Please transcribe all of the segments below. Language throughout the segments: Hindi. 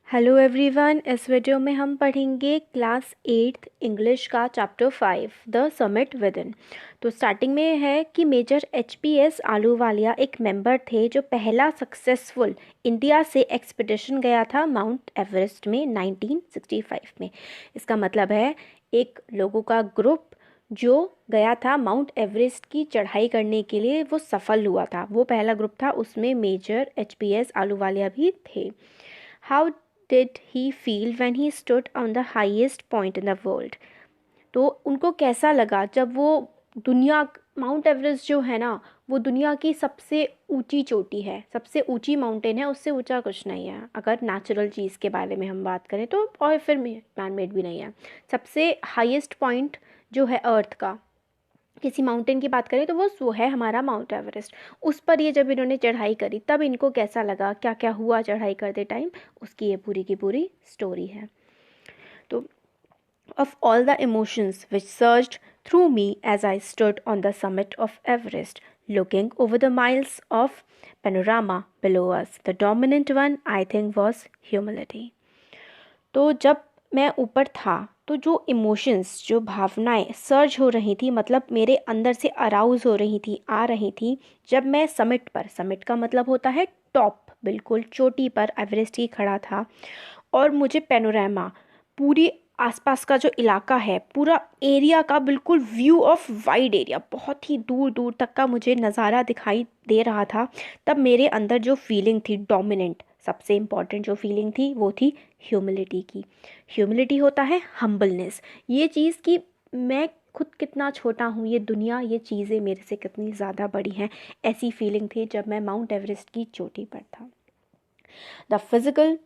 Hello everyone. इस वीडियो में हम पढ़ेंगे क्लास 8th इंग्लिश का chapter 5 the summit with in. तो स्टार्टिंग में है कि मेजर एचपीएस आलूवालिया एक मेंबर थे जो पहला सक्सेसफुल इंडिया से एक्सपीडिशन गया था माउंट एवरेस्ट में 1965 में। इसका मतलब है एक लोगों का ग्रुप जो गया था माउंट एवरेस्ट की चढ़ाई करने के लिए, वो सफल हुआ था। वो पहला ग्रुप था, उसमें मेजर एचपीएस आलूवालिया भी थे। How did he feel when he stood on the highest point in the world? तो उनको कैसा लगा जब वो दुनिया, माउंट एवरेस्ट जो है ना, वो दुनिया की सबसे ऊंची चोटी है, सबसे ऊंची माउंटेन है, उससे ऊंचा कुछ नहीं है। अगर नेचुरल चीज़ के बारे में हम बात करें तो, और फिर मैन मेड भी नहीं है। सबसे हाईएस्ट पॉइंट जो है अर्थ का, किसी माउंटेन की बात करें तो वो है हमारा माउंट एवरेस्ट। उस पर ये जब इन्होंने चढ़ाई करी तब इनको कैसा लगा, क्या क्या हुआ चढ़ाई करते टाइम, उसकी ये पूरी की पूरी स्टोरी है। तो of all the emotions which surged through me as I stood on the summit of Everest looking over the miles of panorama below us, the dominant one I think was humility. तो जब मैं ऊपर था तो जो इमोशंस, जो भावनाएं सर्ज हो रही थी, मतलब मेरे अंदर से अराउज हो रही थी, आ रही थी, जब मैं समिट पर, समिट का मतलब होता है टॉप, बिल्कुल चोटी पर एवरेस्ट की खड़ा था, और मुझे पेनोरामा, पूरी आसपास का जो इलाका है, पूरा एरिया का बिल्कुल व्यू ऑफ वाइड एरिया, बहुत ही दूर दूर तक का मुझे नज़ारा दिखाई दे रहा था। तब मेरे अंदर जो फीलिंग थी डोमिनेंट, सबसे इम्पॉर्टेंट जो फीलिंग थी वो थी ह्यूमिलिटी की। ह्यूमिलिटी होता है हम्बलनेस, ये चीज़ कि मैं खुद कितना छोटा हूँ, ये दुनिया, ये चीज़ें मेरे से कितनी ज़्यादा बड़ी हैं। ऐसी फीलिंग थी जब मैं माउंट एवरेस्ट की चोटी पर था। The physical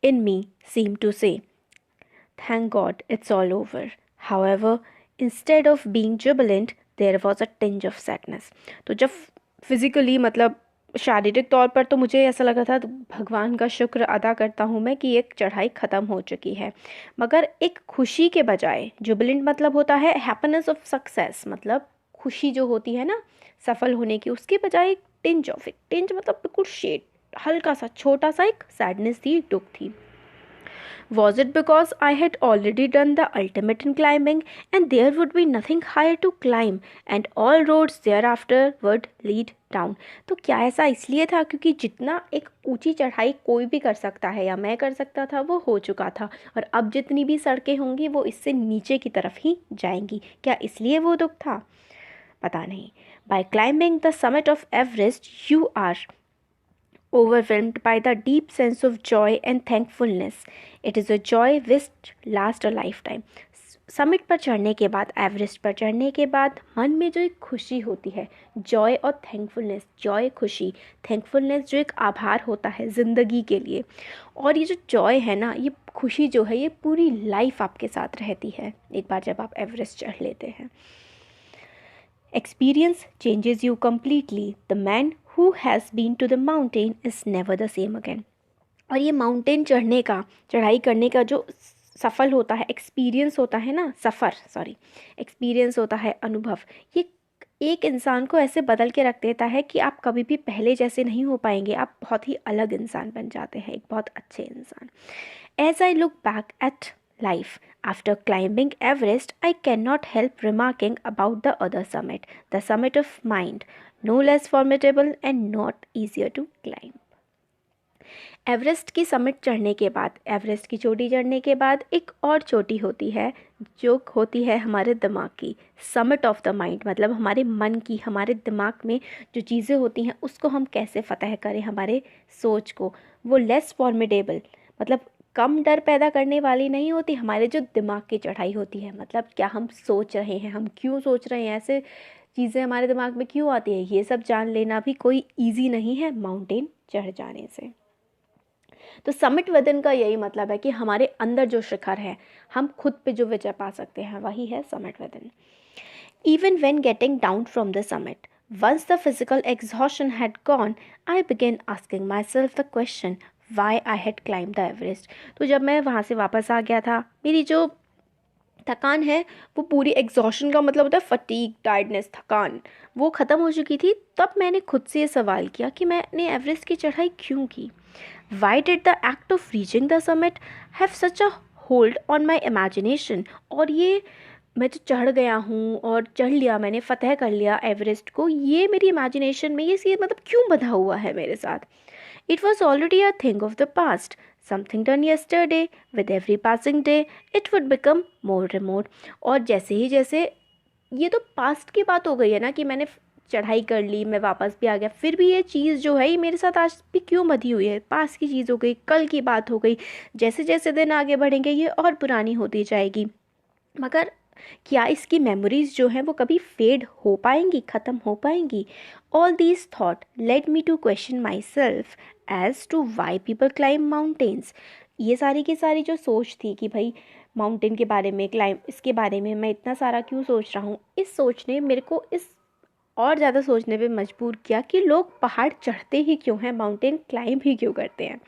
in me seem to say thank God it's all over. However, instead of being jubilant, there was a tinge of sadness. तो जब फिजिकली, मतलब शारीरिक तौर पर, तो मुझे ऐसा लगा था, भगवान का शुक्र अदा करता हूँ मैं कि एक चढ़ाई ख़त्म हो चुकी है। मगर एक खुशी के बजाय, जुबिलेंट मतलब होता है हैप्पीनेस ऑफ सक्सेस, मतलब खुशी जो होती है ना सफल होने की, उसके बजाय एक टिंज मतलब बिल्कुल शेड, हल्का सा छोटा सा एक सैडनेस थी, दुख थी। Was it because I had already done the ultimate in climbing and there would be nothing higher to climb and all roads thereafter would lead down? तो क्या ऐसा इसलिए था क्योंकि जितना एक ऊंची चढ़ाई कोई भी कर सकता है या मैं कर सकता था वो हो चुका था, और अब जितनी भी सड़कें होंगी वो इससे नीचे की तरफ ही जाएंगी? क्या इसलिए वो दुख था? पता नहीं। By climbing the summit of Everest, you are overwhelmed by the deep sense of joy and thankfulness. It is a joy which lasts a lifetime. Summit पर चढ़ने के बाद, एवरेस्ट पर चढ़ने के बाद मन में जो एक खुशी होती है, जॉय और थैंकफुलनेस, जॉय खुशी, थैंकफुलनेस जो एक आभार होता है ज़िंदगी के लिए, और ये जो जॉय है ना, ये खुशी जो है, ये पूरी लाइफ आपके साथ रहती है एक बार जब आप एवरेस्ट चढ़ लेते हैं। Experience changes you completely. The man who has been to the mountain is never the same again. और ये माउंटेन चढ़ने का, चढ़ाई करने का जो सफल होता है, एक्सपीरियंस होता है ना, एक्सपीरियंस होता है, अनुभव, ये एक इंसान को ऐसे बदल के रख देता है कि आप कभी भी पहले जैसे नहीं हो पाएंगे। आप बहुत ही अलग इंसान बन जाते हैं, एक बहुत अच्छे इंसान। As I look back at life after climbing Everest, I cannot help remarking about the other summit, the summit of mind, no less formidable and not easier to climb. Everest की समिट चढ़ने के बाद, एवरेस्ट की चोटी चढ़ने के बाद एक और चोटी होती है जो होती है हमारे दिमाग की, समिट ऑफ द माइंड, मतलब हमारे मन की, हमारे दिमाग में जो चीज़ें होती हैं उसको हम कैसे फतह करें, हमारे सोच को। वो लेस फॉर्मिडेबल, मतलब कम डर पैदा करने वाली नहीं होती, हमारे जो दिमाग की चढ़ाई होती है, मतलब क्या हम सोच रहे हैं, हम क्यों सोच रहे हैं, ऐसे चीज़ें हमारे दिमाग में क्यों आती है, ये सब जान लेना भी कोई ईजी नहीं है माउंटेन चढ़ जाने से। तो समिट विदिन का यही मतलब है कि हमारे अंदर जो शिखर है, हम खुद पे जो विजय पा सकते हैं, वही है summit within. Even when getting down from the summit, once the physical exhaustion had gone, I began asking myself the question why I had climbed the Everest. तो जब मैं वहाँ से वापस आ गया था, मेरी जो थकान है, वो पूरी, एग्जॉशन का मतलब होता है फटीग, टायर्डनेस, थकान, वो ख़त्म हो चुकी थी। तब मैंने खुद से ये सवाल किया कि मैंने एवरेस्ट की चढ़ाई क्यों की। Why did the act of reaching the summit have such a hold on my imagination. और ये मैं जो चढ़ गया हूँ और चढ़ लिया, मैंने फ़तह कर लिया एवरेस्ट को, ये मेरी इमेजिनेशन में ये मतलब क्यों बंधा हुआ है मेरे साथ। It was already a thing of the past, something done yesterday, with every passing day it would become more remote. और जैसे ही जैसे, ये तो पास्ट की बात हो गई है ना कि मैंने चढ़ाई कर ली, मैं वापस भी आ गया, फिर भी ये चीज़ जो है ये मेरे साथ आज भी क्यों बंधी हुई है। पास्ट की चीज़ हो गई, कल की बात हो गई, जैसे जैसे दिन आगे बढ़ेंगे ये और पुरानी होती जाएगी। मगर क्या इसकी मेमोरीज जो हैं वो कभी फेड हो पाएंगी, ख़त्म हो पाएंगी। All these thought led me to question myself as to why people climb mountains. ये सारी की सारी जो सोच थी कि भाई माउंटेन के बारे में, क्लाइम इसके बारे में मैं इतना सारा क्यों सोच रहा हूँ, इस सोच ने मेरे को इस और ज़्यादा सोचने पे मजबूर किया कि लोग पहाड़ चढ़ते ही क्यों हैं, माउंटेन क्लाइंब ही क्यों करते हैं।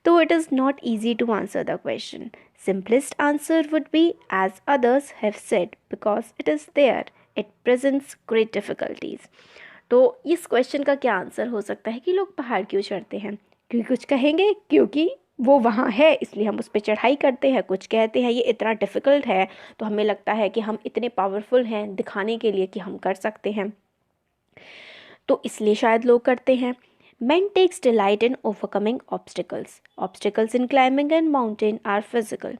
तो it is not easy to answer the question. Simplest answer would be, as others have said, because it is there. It presents great difficulties. तो इस क्वेश्चन का क्या आंसर हो सकता है कि लोग पहाड़ क्यों चढ़ते हैं। क्योंकि कुछ कहेंगे क्योंकि वो वहाँ है इसलिए हम उस पर चढ़ाई करते हैं, कुछ कहते हैं ये इतना डिफ़िकल्ट है तो हमें लगता है कि हम इतने पावरफुल हैं दिखाने के लिए कि हम कर सकते हैं, तो इसलिए शायद लोग करते हैं। Men takes delight in overcoming obstacles. Obstacles in climbing and mountain are physical.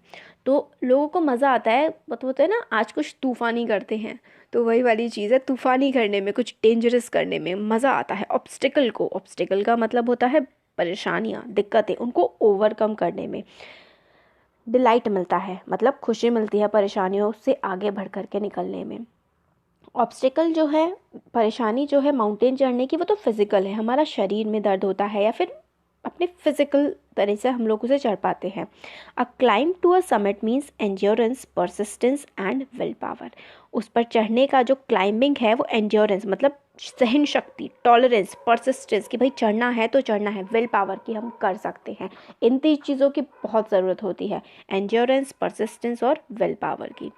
तो लोगों को मज़ा आता है, मतलब होता है ना आज कुछ तूफ़ानी करते हैं, तो वही वाली चीज़ है, तूफ़ानी करने में, कुछ डेंजरस करने में मज़ा आता है। ऑब्स्टिकल को, ऑब्स्टिकल का मतलब होता है परेशानियाँ, दिक्कतें, उनको ओवरकम करने में डिलाइट मिलता है, मतलब खुशी मिलती है परेशानियों से आगे बढ़ कर के निकलने में। ऑब्स्टिकल जो है, परेशानी जो है माउंटेन चढ़ने की, वो तो फिज़िकल है, हमारा शरीर में दर्द होता है या फिर अपने फिज़िकल तरह से हम लोग उसे चढ़ पाते हैं। A climb to a summit means endurance, persistence and will power. उस पर चढ़ने का जो क्लाइंबिंग है वो एंड्योरेंस मतलब सहन शक्ति, टॉलरेंस, परसिस्टेंस कि भाई चढ़ना है तो चढ़ना है, विल पावर कि हम कर सकते हैं। इन तीन चीज़ों की बहुत ज़रूरत होती है, एंड्योरेंस, परसिस्टेंस और विल पावर की।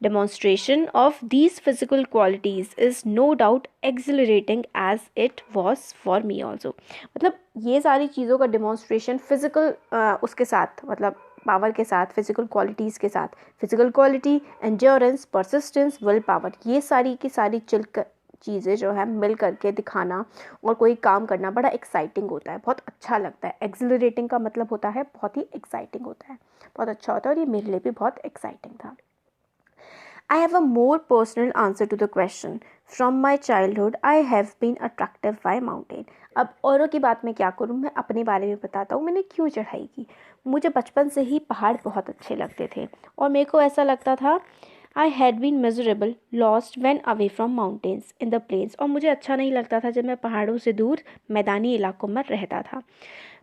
Demonstration of these physical qualities is no doubt exhilarating as it was for me also। मतलब ये सारी चीज़ों का डिमॉन्स्ट्रेशन फिज़िकल उसके साथ, मतलब पावर के साथ, फिज़िकल क्वालिटीज़ के साथ, physical quality, endurance, persistence, will power, ये सारी की सारी चीज़ें जो है मिल करके दिखाना और कोई काम करना बड़ा एक्साइटिंग होता है, बहुत अच्छा लगता है। एक्सिलरेटिंग का मतलब होता है बहुत ही एक्साइटिंग होता है, बहुत अच्छा होता है, और ये मेरे लिए भी बहुत एक्साइटिंग था। I have a more personal answer to the question. From my childhood, I have been attracted by mountain. अब औरों की बात मैं क्या करूँ, मैं अपने बारे में बताता हूँ मैंने क्यों चढ़ाई की। मुझे बचपन से ही पहाड़ बहुत अच्छे लगते थे और मेरे को ऐसा लगता था I had been miserable, lost when away from mountains in the plains। और मुझे अच्छा नहीं लगता था जब मैं पहाड़ों से दूर मैदानी इलाकों में रहता था।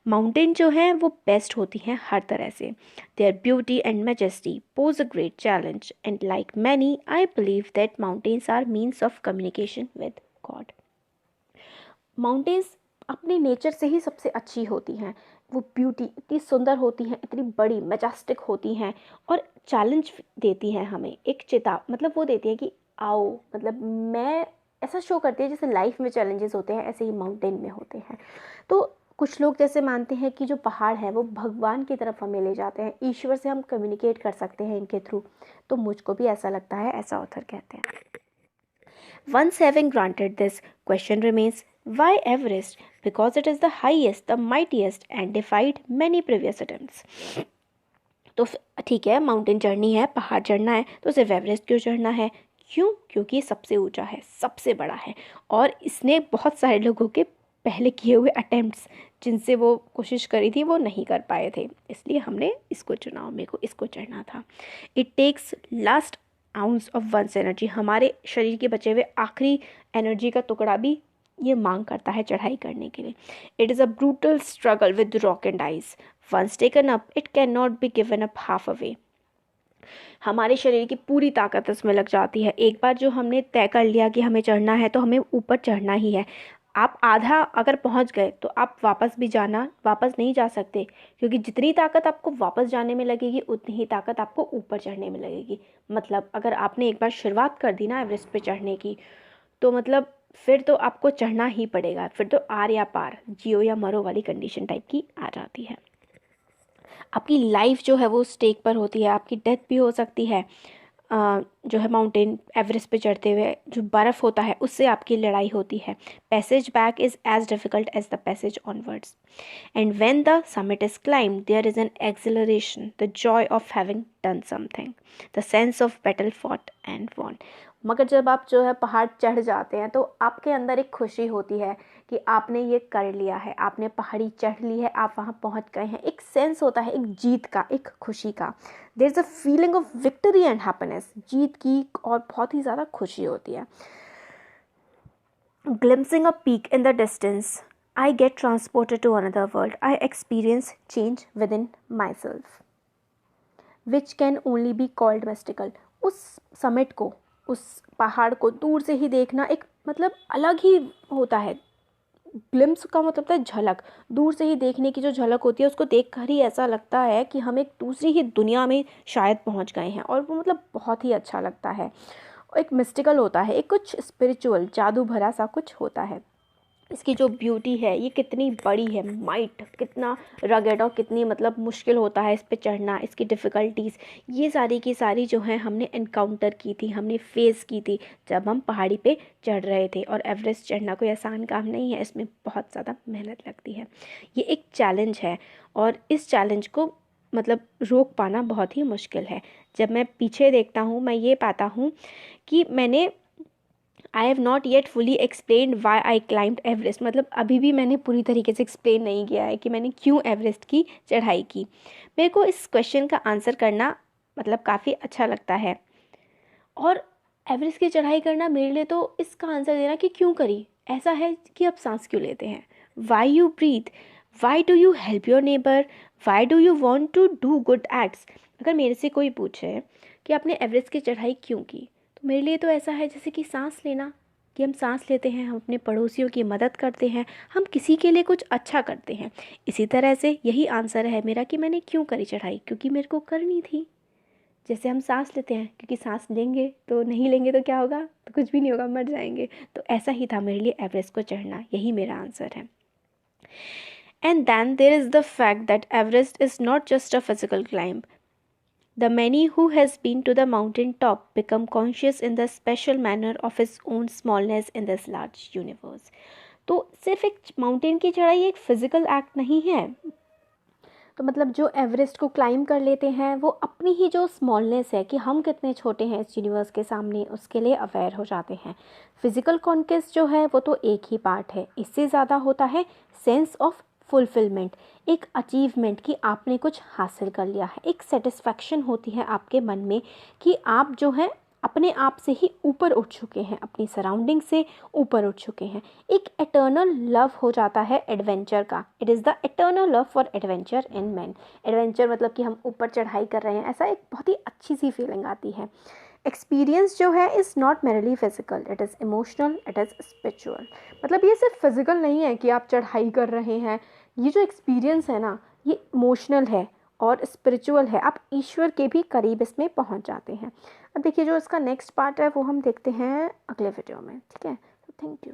माउंटेन जो हैं वो बेस्ट होती हैं हर तरह से। Their beauty and majesty pose a great challenge and like many I believe that mountains are means of communication with God. Mountains अपने नेचर से ही सबसे अच्छी होती हैं, वो ब्यूटी इतनी सुंदर होती हैं, इतनी बड़ी मैजेस्टिक होती हैं और चैलेंज देती हैं हमें, एक मतलब वो देती है कि आओ, मतलब मैं ऐसा शो करती है जैसे लाइफ में चैलेंजेस होते हैं ऐसे ही माउंटेन में होते हैं। तो कुछ लोग जैसे मानते हैं कि जो पहाड़ है वो भगवान की तरफ हमें ले जाते हैं, ईश्वर से हम कम्युनिकेट कर सकते हैं इनके थ्रू, तो मुझको भी ऐसा लगता है, ऐसा ऑथर कहते हैं। Once having granted this, question remains, why Everest? Because it is the highest, the mightiest and defied many previous attempts. तो ठीक है, माउंटेन चढ़नी है, पहाड़ चढ़ना है, तो सिर्फ एवरेस्ट क्यों चढ़ना है? क्यों? क्योंकि सबसे ऊंचा है, सबसे बड़ा है और इसने बहुत सारे लोगों के पहले किए हुए अटेम्प्ट्स जिनसे वो कोशिश करी थी वो नहीं कर पाए थे, इसलिए हमने इसको चुना, मेरे को इसको चढ़ना था। It takes last ounce of one's energy, हमारे शरीर के बचे हुए आखिरी एनर्जी का टुकड़ा भी ये मांग करता है चढ़ाई करने के लिए। It is a brutal struggle with rock and ice, once taken up it can not be given up half away. हमारे शरीर की पूरी ताकत इसमें लग जाती है, एक बार जो हमने तय कर लिया कि हमें चढ़ना है तो हमें ऊपर चढ़ना ही है। आप आधा अगर पहुंच गए तो आप वापस नहीं जा सकते, क्योंकि जितनी ताकत आपको वापस जाने में लगेगी उतनी ही ताकत आपको ऊपर चढ़ने में लगेगी। मतलब अगर आपने एक बार शुरुआत कर दी ना एवरेस्ट पे चढ़ने की, तो मतलब फिर तो आपको चढ़ना ही पड़ेगा, फिर तो आर या पार, जियो या मरो वाली कंडीशन टाइप की आ जाती है। आपकी लाइफ जो है वो स्टेक पर होती है, आपकी डेथ भी हो सकती है। जो है माउंटेन एवरेस्ट पे चढ़ते हुए जो बर्फ़ होता है उससे आपकी लड़ाई होती है। Passage back is as difficult as the passage onwards. And when the summit is climbed there is an exhilaration, the joy of having done something, the sense of battle fought and won. मगर जब आप जो है पहाड़ चढ़ जाते हैं तो आपके अंदर एक खुशी होती है कि आपने ये कर लिया है, आपने पहाड़ी चढ़ ली है, आप वहाँ पहुँच गए हैं। एक सेंस होता है एक जीत का, एक खुशी का। There is a feeling of victory and happiness, जीत की और बहुत ही ज़्यादा खुशी होती है। Glimpsing a peak in the distance, I get transported to another world. I experience change within myself, which can only be called mystical. उस समिट को, उस पहाड़ को दूर से ही देखना एक मतलब अलग ही होता है। ग्लिम्स का मतलब है झलक, दूर से ही देखने की जो झलक होती है उसको देखकर ही ऐसा लगता है कि हम एक दूसरी ही दुनिया में शायद पहुंच गए हैं, और वो मतलब बहुत ही अच्छा लगता है। एक मिस्टिकल होता है, एक कुछ स्पिरिचुअल जादू भरा सा कुछ होता है। इसकी जो ब्यूटी है ये कितनी बड़ी है, माइट कितना रगेड और कितनी मतलब मुश्किल होता है इस पे चढ़ना, इसकी डिफ़िकल्टीज़, ये सारी की सारी जो है हमने इनकाउंटर की थी, हमने फेस की थी जब हम पहाड़ी पे चढ़ रहे थे। और एवरेस्ट चढ़ना कोई आसान काम नहीं है, इसमें बहुत ज़्यादा मेहनत लगती है। ये एक चैलेंज है और इस चैलेंज को मतलब रोक पाना बहुत ही मुश्किल है। जब मैं पीछे देखता हूँ मैं ये पाता हूँ कि मैंने I have not yet fully explain why I climbed Everest, मतलब अभी भी मैंने पूरी तरीके से एक्सप्लेन नहीं किया है कि मैंने क्यों एवरेस्ट की चढ़ाई की। मेरे को इस क्वेश्चन का आंसर करना मतलब काफ़ी अच्छा लगता है, और एवरेस्ट की चढ़ाई करना मेरे लिए तो इसका आंसर देना कि क्यों करी, ऐसा है कि आप सांस क्यों लेते हैं, why you breathe, why do you help your neighbour, why do you want to do good acts. अगर मेरे से कोई पूछे कि आपने एवरेस्ट की चढ़ाई क्यों की, तो मेरे लिए तो ऐसा है जैसे कि सांस लेना, कि हम सांस लेते हैं, हम अपने पड़ोसियों की मदद करते हैं, हम किसी के लिए कुछ अच्छा करते हैं। इसी तरह से यही आंसर है मेरा कि मैंने क्यों करी चढ़ाई, क्योंकि मेरे को करनी थी। जैसे हम सांस लेते हैं क्योंकि सांस लेंगे तो नहीं लेंगे तो क्या होगा, तो कुछ भी नहीं होगा, मर जाएंगे। तो ऐसा ही था मेरे लिए एवरेस्ट को चढ़ना, यही मेरा आंसर है। And then there is the fact that Everest is not just a physical climb. The many who has been to the mountain top become conscious in the special manner of his own smallness in this large universe. तो सिर्फ एक माउंटेन की चढ़ाई एक फिजिकल एक्ट नहीं है। तो मतलब जो एवरेस्ट को क्लाइंब कर लेते हैं वो अपनी ही जो स्मॉलनेस है कि हम कितने छोटे हैं इस यूनिवर्स के सामने, उसके लिए अवेयर हो जाते हैं। फिजिकल कॉन्क्वेस्ट जो है वो तो एक ही पार्ट है, इससे ज़्यादा होता है सेंस ऑफ फुलफिलमेंट, एक अचीवमेंट कि आपने कुछ हासिल कर लिया है, एक सेटिस्फैक्शन होती है आपके मन में कि आप जो है अपने आप से ही ऊपर उठ चुके हैं, अपनी सराउंडिंग से ऊपर उठ चुके हैं। एक एटर्नल लव हो जाता है एडवेंचर का। It is the eternal love for adventure in man. Adventure मतलब कि हम ऊपर चढ़ाई कर रहे हैं, ऐसा एक बहुत ही अच्छी सी फीलिंग आती है। एक्सपीरियंस जो है is not merely physical, it is emotional, it is spiritual. मतलब ये सिर्फ फिजिकल नहीं है कि आप चढ़ाई कर रहे हैं, ये जो एक्सपीरियंस है ना ये इमोशनल है और स्पिरिचुअल है। आप ईश्वर के भी करीब इसमें पहुंच जाते हैं। अब देखिए जो इसका नेक्स्ट पार्ट है वो हम देखते हैं अगले वीडियो में, ठीक है। तो थैंक यू।